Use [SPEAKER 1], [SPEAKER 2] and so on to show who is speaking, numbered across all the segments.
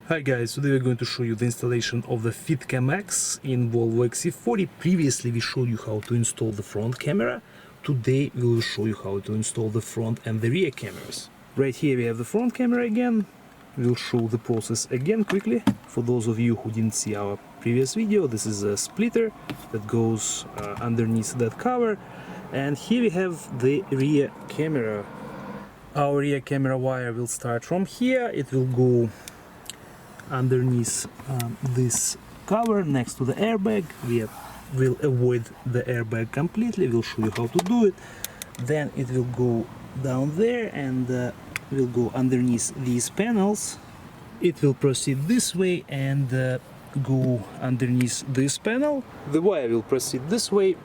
[SPEAKER 1] Hi guys, today we're going to show you the installation of the Fitcamx in Volvo XC40. Previously we showed you how to install the front camera. Today we will show you how to install the front and the rear cameras. Right here we have the front camera again. We'll show the process again quickly. For those of you who didn't see our previous video, this is a splitter that goes underneath that cover. And here we have the rear camera. Our rear camera wire will start from here. It will go underneath this cover next to the airbag. We will avoid the airbag completely. We'll show you how to do it. Then it will go down there and will go underneath these panels. It will proceed this way and go underneath this panel. The wire will proceed this way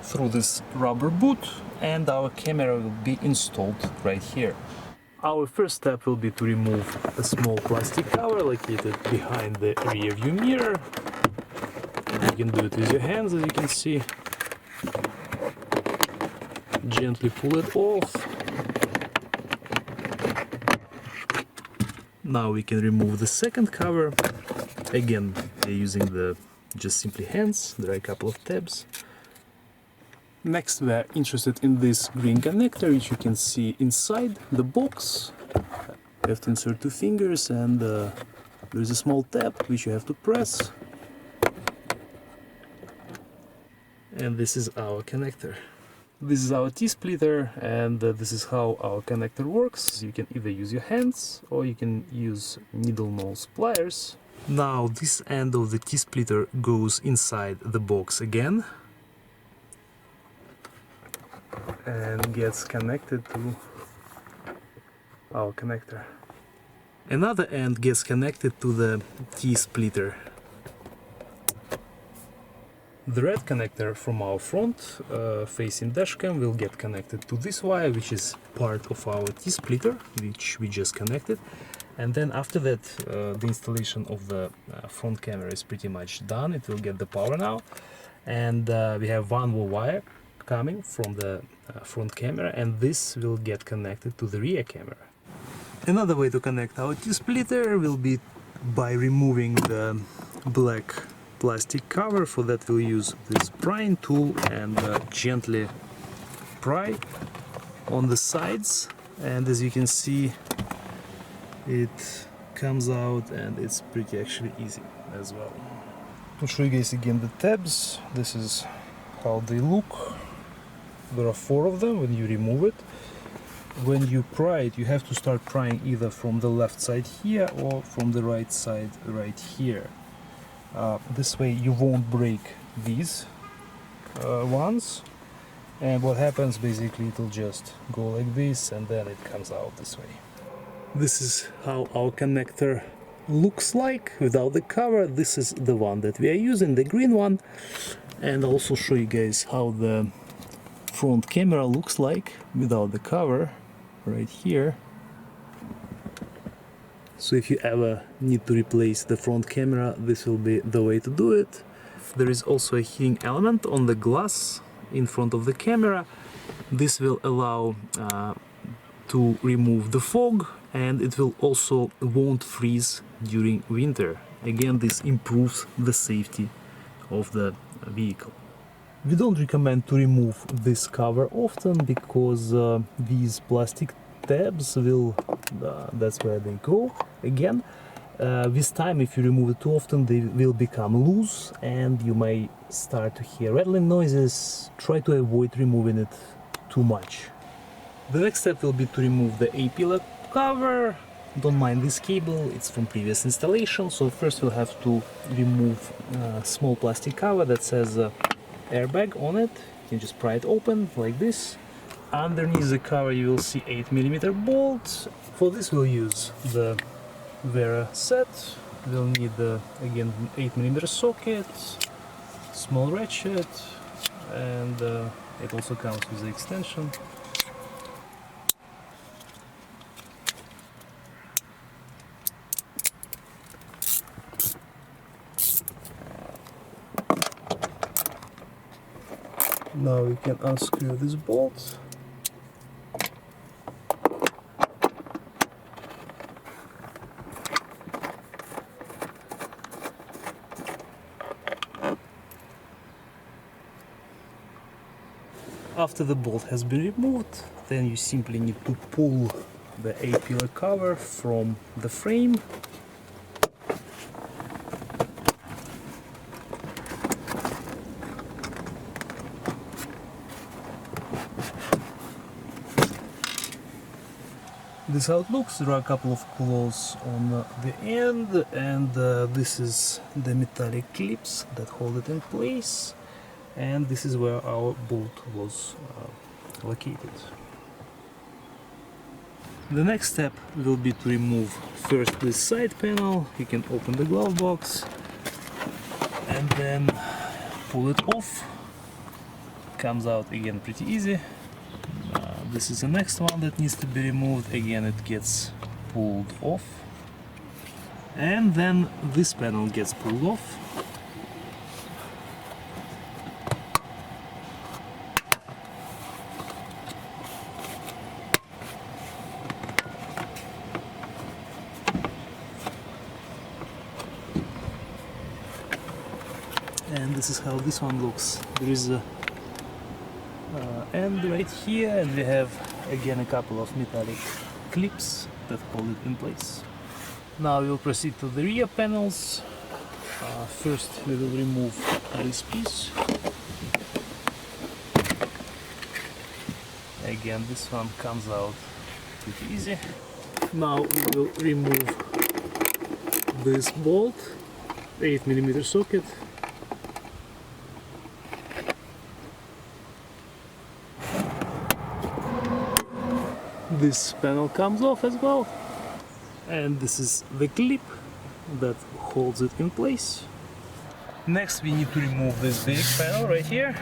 [SPEAKER 1] through this rubber boot, and our camera will be installed right here. Our first step will be to remove a small plastic cover located behind the rear view mirror. You can do it with your hands, as you can see. Gently pull it off. Now we can remove the second cover. Again, using the just simply hands. There are a couple of tabs. Next, we are interested in this green connector, which you can see inside the box. You have to insert two fingers, and there is a small tab which you have to press. And this is our connector. This is our T-splitter, and this is how our connector works. You can either use your hands or you can use needle nose pliers. Now this end of the T-splitter goes inside the box again and gets connected to our connector. Another end gets connected to the T-splitter. The red connector from our front facing dashcam will get connected to this wire, which is part of our T-splitter, which we just connected. And then after that, the installation of the front camera is pretty much done. It will get the power now. And we have one more wire coming from the front camera, and this will get connected to the rear camera. Another way to connect our T-splitter will be by removing the black plastic cover. For that we'll use this prying tool and gently pry on the sides, and as you can see it comes out, and it's pretty actually easy as well. To show you guys again the tabs, this is how they look. There are 4 of them when you remove it. When you pry it, you have to start prying either from the left side here or from the right side right here. This way you won't break these ones, and what happens basically, it will just go like this and then it comes out this way. This is how our connector looks like without the cover. This is the one that we are using, the green one, and I'll also show you guys how the front camera looks like without the cover right here. So if you ever need to replace the front camera, this will be the way to do it. There is also a heating element on the glass in front of the camera. This will allow to remove the fog, and it will also won't freeze during winter. Again, this improves the safety of the vehicle. We don't recommend to remove this cover often, because these plastic tabs will, that's where they go again. With time, if you remove it too often, they will become loose and you may start to hear rattling noises. Try to avoid removing it too much. The next step will be to remove the A-pillar cover. Don't mind this cable, it's from previous installation. So first we'll have to remove a small plastic cover that says airbag on it. You can just pry it open like this. Underneath the cover you will see 8mm bolt. For this we'll use the Vera set. We'll need again 8mm socket, small ratchet, and it also comes with the extension. Now we can unscrew this bolt. After the bolt has been removed, then you simply need to pull the A-pillar cover from the frame. This is how it looks. There are a couple of claws on the end, and this is the metallic clips that hold it in place, and this is where our bolt was located. The next step will be to remove first this side panel. You can open the glove box and then pull it off. Comes out again pretty easy. This is the next one that needs to be removed. Again, it gets pulled off. And then this panel gets pulled off. And this is how this one looks. There is a end right here, and we have again a couple of metallic clips that hold it in place. Now we will proceed to the rear panels. First we will remove this piece. Again, this one comes out pretty easy. Now we will remove this bolt, 8mm socket. This panel comes off as well, and this is the clip that holds it in place. Next we need to remove this big panel right here.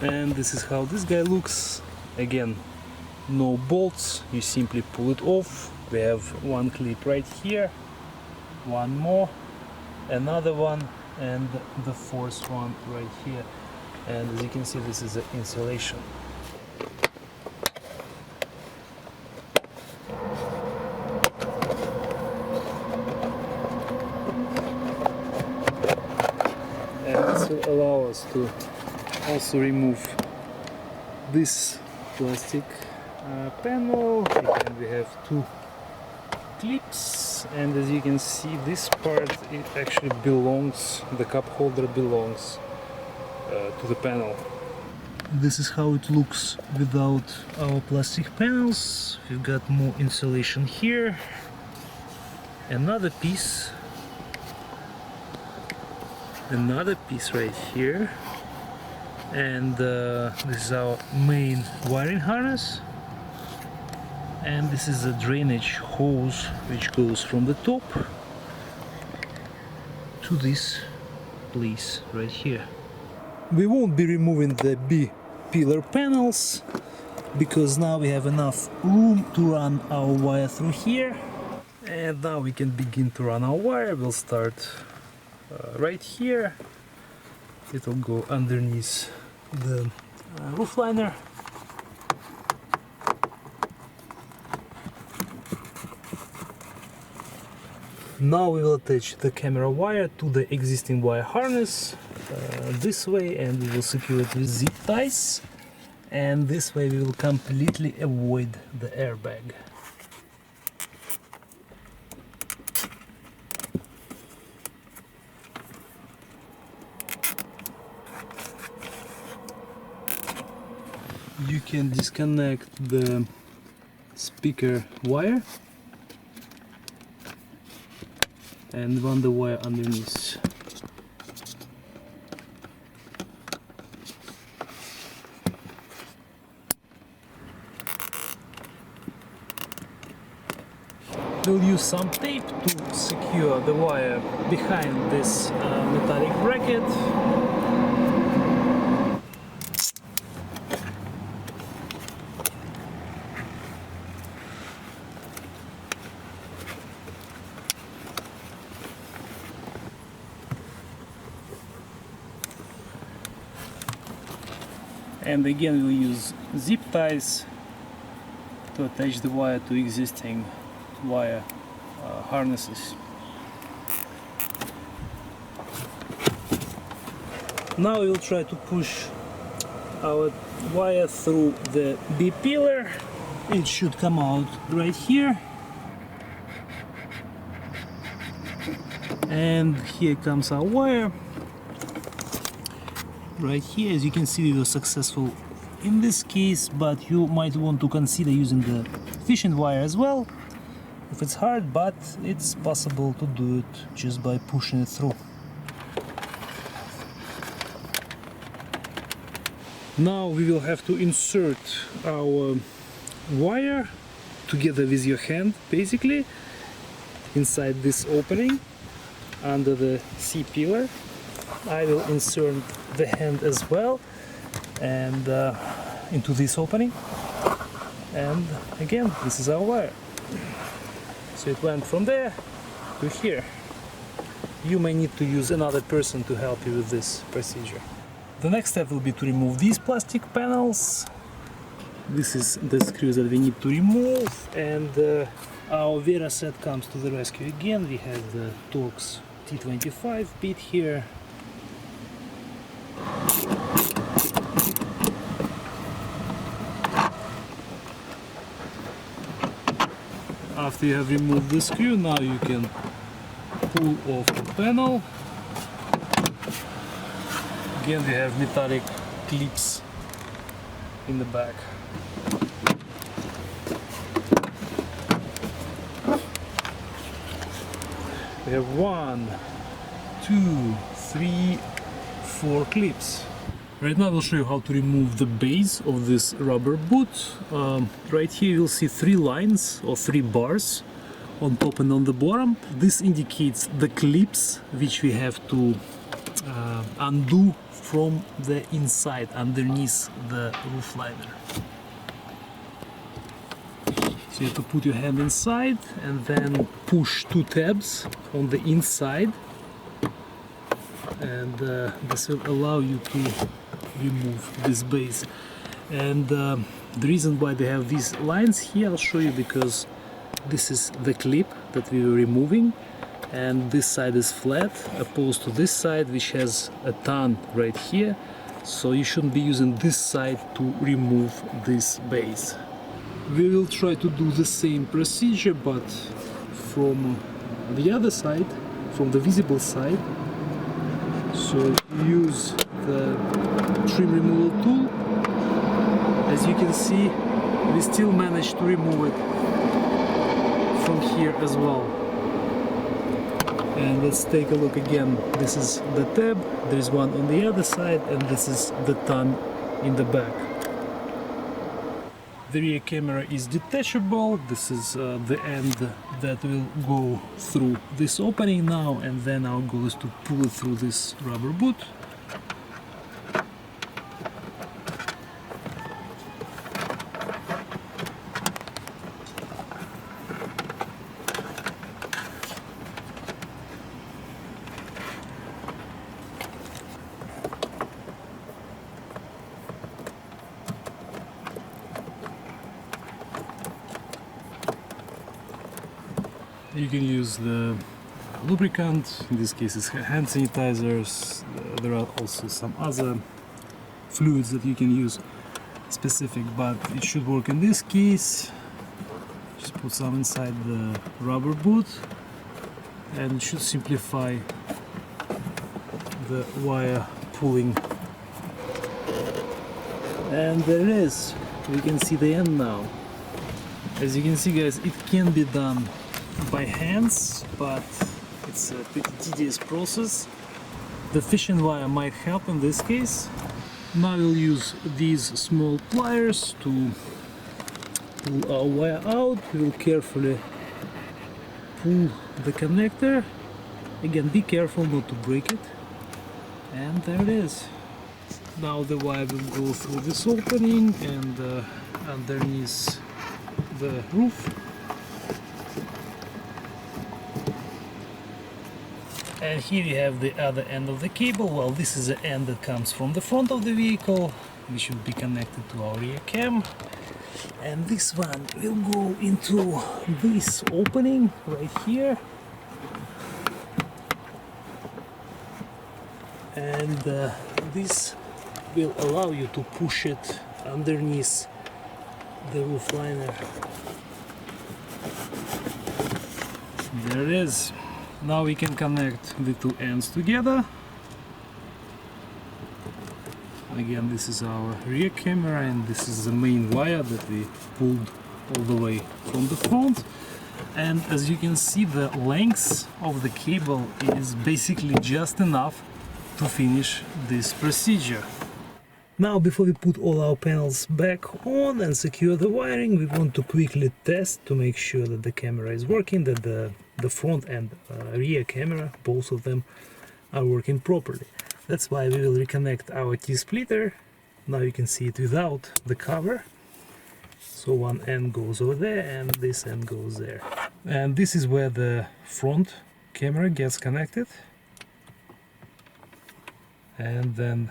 [SPEAKER 1] And this is how this guy looks. Again, no bolts, you simply pull it off. We have one clip right here, one more, another one, and the fourth one right here. And as you can see, this is the insulation. And this will allow us to also remove this plastic panel. Again, we have two clips, and as you can see, this part, it actually belongs, the cup holder belongs to the panel. This is how it looks without our plastic panels. We've got more insulation here, another piece right here, and this is our main wiring harness. And this is a drainage hose which goes from the top to this place right here. We won't be removing the B-pillar panels because now we have enough room to run our wire through here. And now we can begin to run our wire. We'll start right here. It'll go underneath the roof liner. Now we will attach the camera wire to the existing wire harness this way, and we will secure it with zip ties, and this way we will completely avoid the airbag. You can disconnect the speaker wire and run the wire underneath. We'll use some tape to secure the wire behind this metallic bracket. And again we'll use zip ties to attach the wire to existing wire harnesses. Now we'll try to push our wire through the B pillar. It should come out right here. And here comes our wire. Right here, as you can see, we were successful in this case, but you might want to consider using the efficient wire as well if it's hard, but it's possible to do it just by pushing it through. Now we will have to insert our wire together with your hand, basically, inside this opening under the C pillar. I will insert the hand as well and into this opening, and again, this is our wire. So it went from there to here. You may need to use another person to help you with this procedure. The next step will be to remove these plastic panels. This is the screws that we need to remove, and our Vera set comes to the rescue again. We have the Torx T25 bit here. After you have removed the screw, now you can pull off the panel. Again, we have metallic clips in the back. We have 1, 2, 3, 4 clips. Right now I will show you how to remove the base of this rubber boot. Right here you'll see 3 lines or 3 bars on top and on the bottom. This indicates the clips which we have to undo from the inside, underneath the roof liner. So you have to put your hand inside and then push 2 tabs on the inside, and this will allow you to remove this base. And the reason why they have these lines here, I'll show you, because this is the clip that we were removing, and this side is flat opposed to this side which has a ton right here, so you shouldn't be using this side to remove this base. We will try to do the same procedure, but from the other side, from the visible side. So use the trim removal tool. As you can see, we still managed to remove it from here as well. And let's take a look again. This is the tab, there is one on the other side, and this is the ton in the back. The rear camera is detachable. This is the end that will go through this opening now, and then our goal is to pull it through this rubber boot. You can use the lubricant, in this case it's hand sanitizers. There are also some other fluids that you can use specific, but it should work in this case. Just put some inside the rubber boot and it should simplify the wire pulling. And there it is. We can see the end now. As you can see, guys, it can be done by hands, but it's a pretty tedious process. The fishing wire might help in this case. Now we'll use these small pliers to pull our wire out. We'll carefully pull the connector. Again, be careful not to break it. And there it is. Now the wire will go through this opening and underneath the roof. And here we have the other end of the cable. Well, this is the end that comes from the front of the vehicle, which will be connected to our rear cam. and this one will go into this opening right here, and this will allow you to push it underneath the roof liner. There it is. Now we can connect the two ends together. Again, this is our rear camera, and this is the main wire that we pulled all the way from the front. And as you can see, the length of the cable is basically just enough to finish this procedure. Now, before we put all our panels back on and secure the wiring, we want to quickly test to make sure that the camera is working, that the front and rear camera, both of them, are working properly. That's why we will reconnect our T-splitter. Now you can see it without the cover. So one end goes over there and this end goes there. And this is where the front camera gets connected. And then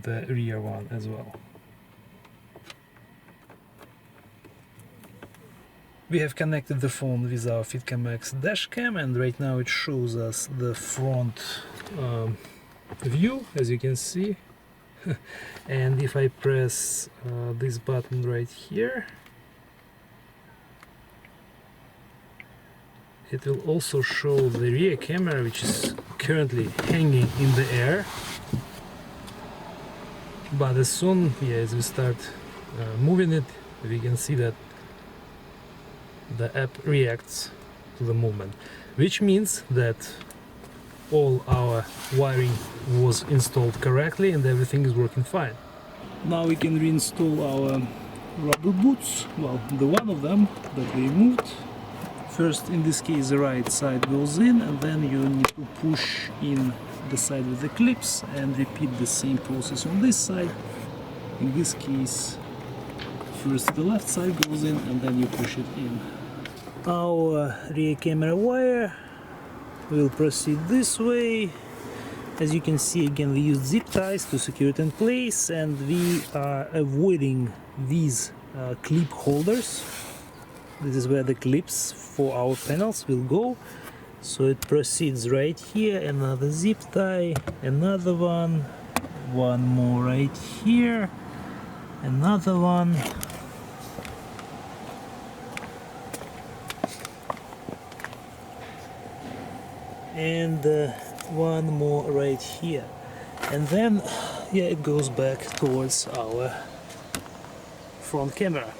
[SPEAKER 1] the rear one as well. We have connected the phone with our Fitcamx dashcam, and right now it shows us the front view, as you can see. And if I press this button right here, it will also show the rear camera, which is currently hanging in the air. But as soon as we start moving it, we can see that the app reacts to the movement, which means that all our wiring was installed correctly and everything is working fine. Now we can reinstall our rubber boots, well, the one of them that we moved. First, in this case, the right side goes in, and then you need to push in the side with the clips and repeat the same process on this side. In this case, first the left side goes in and then you push it in. Our rear camera wire will proceed this way. As you can see, again, we use zip ties to secure it in place, and we are avoiding these clip holders. This is where the clips for our panels will go. So it proceeds right here, another zip tie, another one more right here, another one, and one more right here, and then it goes back towards our front camera.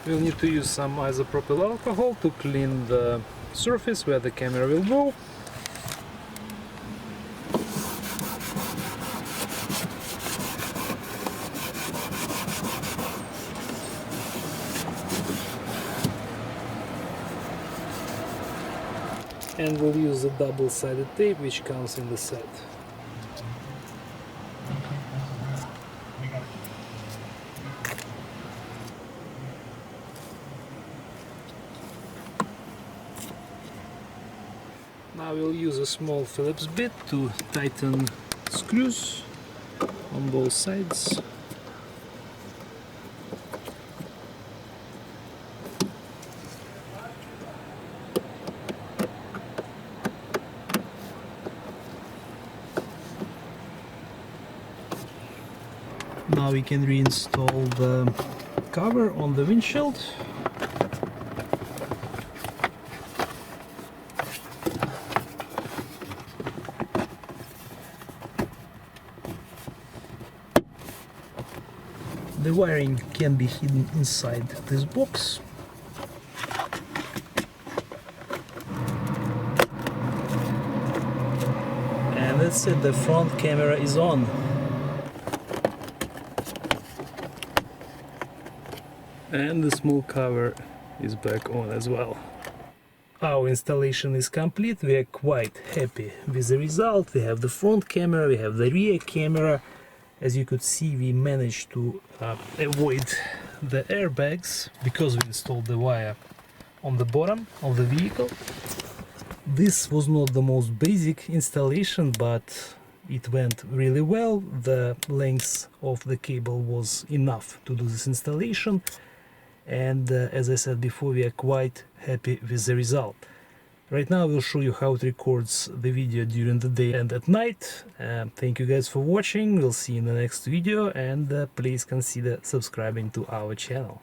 [SPEAKER 1] We'll need to use some isopropyl alcohol to clean the surface where the camera will go. And we'll use a double-sided tape which comes in the set. Now we'll use a small Phillips bit to tighten screws on both sides. Now we can reinstall the cover on the windshield. The wiring can be hidden inside this box. And that's it, the front camera is on. And the small cover is back on as well. Our installation is complete. We are quite happy with the result. We have the front camera, we have the rear camera. As you could see, we managed to avoid the airbags because we installed the wire on the bottom of the vehicle. This was not the most basic installation, but it went really well. The length of the cable was enough to do this installation. And as I said before, we are quite happy with the result. Right now we'll show you how it records the video during the day and at night. Thank you guys for watching. We'll see you in the next video, and please consider subscribing to our channel.